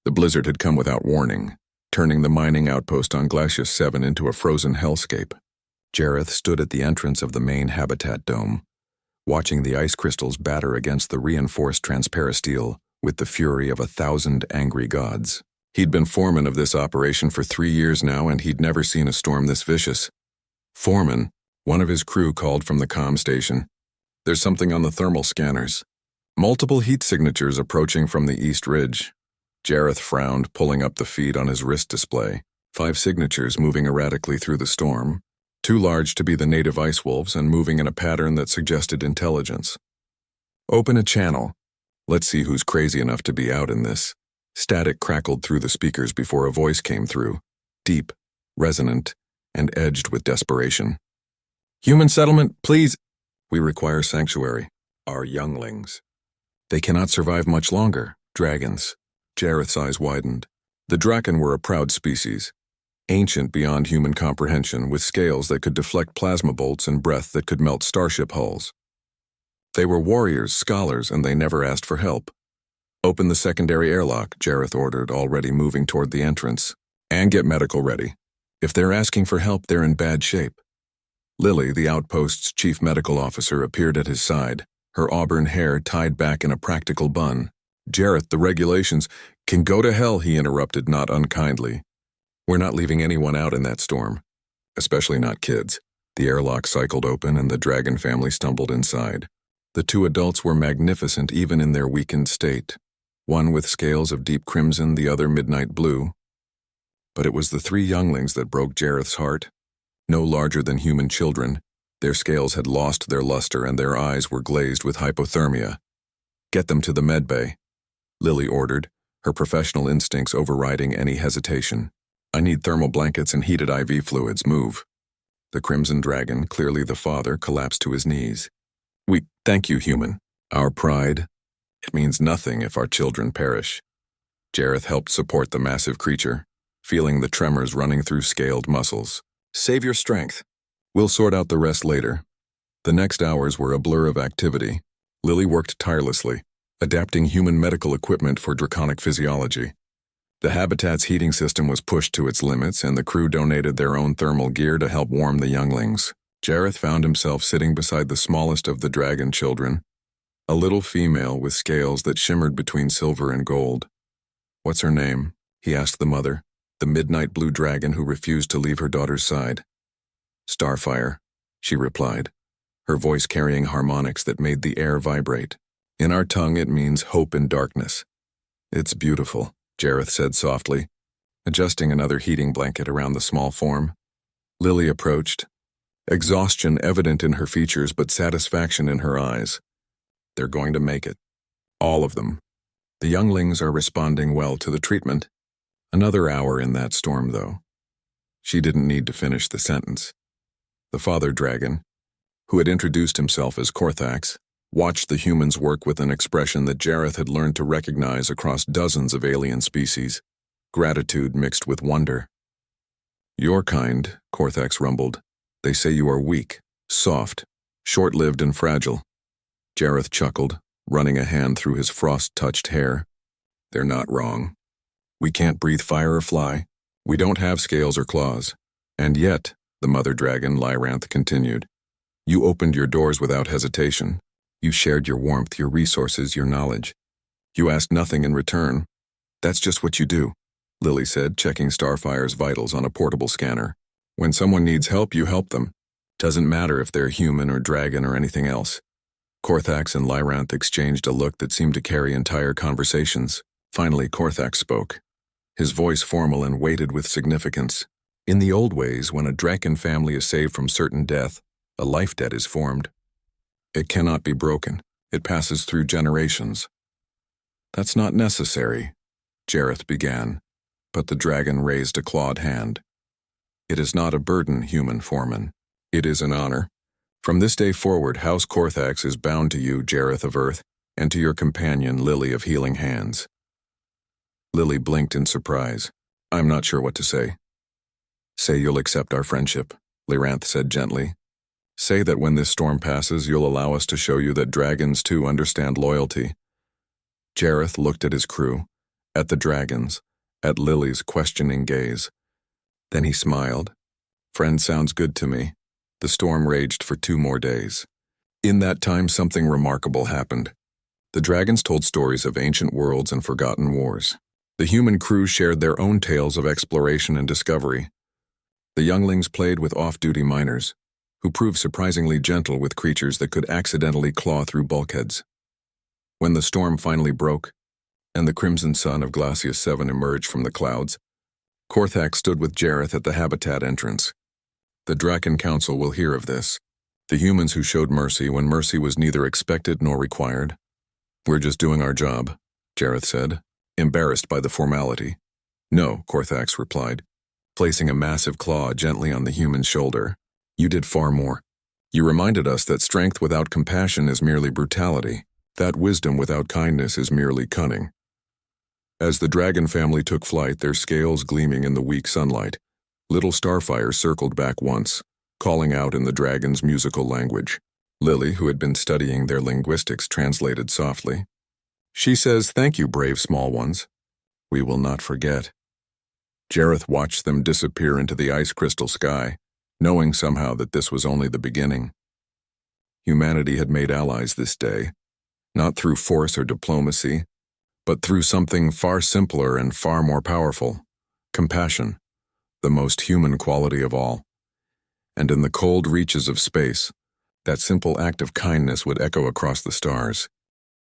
The blizzard had come without warning, turning the mining outpost on Glacius 7 into a frozen hellscape. Jareth stood at the entrance of the main habitat dome, watching the ice crystals batter against the reinforced transparisteel with the fury of 1,000 angry gods. He'd been foreman of this operation for 3 years now, and he'd never seen a storm this vicious. Foreman, one of his crew, called from the comm station. "There's something on the thermal scanners. Multiple heat signatures approaching from the east ridge." Jareth frowned, pulling up the feed on his wrist display. 5 signatures moving erratically through the storm, too large to be the native ice wolves and moving in a pattern that suggested intelligence. "Open a channel. Let's see who's crazy enough to be out in this." Static crackled through the speakers before a voice came through, deep, resonant, and edged with desperation. "Human settlement, please. We require sanctuary. Our younglings. They cannot survive much longer. Dragons." Jareth's eyes widened. The Draken were a proud species, ancient beyond human comprehension, with scales that could deflect plasma bolts and breath that could melt starship hulls. They were warriors, scholars, and they never asked for help. "Open the secondary airlock," Jareth ordered, already moving toward the entrance. "And get medical ready. If they're asking for help, they're in bad shape." Lily, the outpost's chief medical officer, appeared at his side, her auburn hair tied back in a practical bun. "Jareth, the regulations—" "Can go to hell," he interrupted, not unkindly. "We're not leaving anyone out in that storm. Especially not kids." The airlock cycled open and the Dragon family stumbled inside. The 2 adults were magnificent even in their weakened state, one with scales of deep crimson, the other midnight blue. But it was the 3 younglings that broke Jareth's heart. No larger than human children, their scales had lost their luster and their eyes were glazed with hypothermia. "Get them to the medbay," Lily ordered, her professional instincts overriding any hesitation. "I need thermal blankets and heated IV fluids. Move." The Crimson Dragon, clearly the father, collapsed to his knees. "We thank you, human. Our pride. It means nothing if our children perish." Jareth helped support the massive creature, feeling the tremors running through scaled muscles. "Save your strength. We'll sort out the rest later." The next hours were a blur of activity. Lily worked tirelessly, adapting human medical equipment for draconic physiology. The habitat's heating system was pushed to its limits, and the crew donated their own thermal gear to help warm the younglings. Jareth found himself sitting beside the smallest of the dragon children, a little female with scales that shimmered between silver and gold. "What's her name?" he asked the mother, the midnight blue dragon who refused to leave her daughter's side. "Starfire," she replied, her voice carrying harmonics that made the air vibrate. "In our tongue it means hope in darkness." "It's beautiful," Jareth said softly, adjusting another heating blanket around the small form. Lily approached, exhaustion evident in her features but satisfaction in her eyes. "They're going to make it. All of them. The younglings are responding well to the treatment." Another hour in that storm, though. She didn't need to finish the sentence. The father dragon, who had introduced himself as Korthax, watched the humans work with an expression that Jareth had learned to recognize across dozens of alien species, gratitude mixed with wonder. "Your kind," Korthax rumbled. "They say you are weak, soft, short-lived and fragile." Jareth chuckled, running a hand through his frost-touched hair. "They're not wrong. We can't breathe fire or fly. We don't have scales or claws. And yet," the mother dragon, Lyranth, continued, "you opened your doors without hesitation. You shared your warmth, your resources, your knowledge. You asked nothing in return. That's just what you do," Lily said, checking Starfire's vitals on a portable scanner. "When someone needs help, you help them. Doesn't matter if they're human or dragon or anything else." Korthax and Lyranth exchanged a look that seemed to carry entire conversations. Finally, Korthax spoke, his voice formal and weighted with significance. "In the old ways, when a Draken family is saved from certain death, a life debt is formed. It cannot be broken. It passes through generations." "That's not necessary," Jareth began, but the dragon raised a clawed hand. "It is not a burden, human Foreman. It is an honor. From this day forward, House Korthax is bound to you, Jareth of Earth, and to your companion, Lily of Healing Hands." Lily blinked in surprise. "I'm not sure what to say." "Say you'll accept our friendship," Lyranth said gently. "Say that when this storm passes, you'll allow us to show you that dragons too understand loyalty." Jareth looked at his crew, at the dragons, at Lily's questioning gaze. Then he smiled. Friend sounds good to me. The storm raged for 2 more days. In that time, something remarkable happened. The dragons told stories of ancient worlds and forgotten wars. The human crew shared their own tales of exploration and discovery. The younglings played with off-duty miners, who proved surprisingly gentle with creatures that could accidentally claw through bulkheads. When the storm finally broke, and the crimson sun of Glacius 7 emerged from the clouds, Korthak stood with Jareth at the habitat entrance. The Draken Council will hear of this. The humans who showed mercy when mercy was neither expected nor required. We're just doing our job, Jareth said, embarrassed by the formality. No, Korthax replied, placing a massive claw gently on the human's shoulder. You did far more. You reminded us that strength without compassion is merely brutality, that wisdom without kindness is merely cunning. As the dragon family took flight, their scales gleaming in the weak sunlight, little starfires circled back once, calling out in the dragon's musical language. Lily, who had been studying their linguistics, translated softly. She says, "Thank you, brave small ones. We will not forget." Jareth watched them disappear into the ice crystal sky, knowing somehow that this was only the beginning. Humanity had made allies this day, not through force or diplomacy, but through something far simpler and far more powerful: compassion, the most human quality of all. And in the cold reaches of space, that simple act of kindness would echo across the stars.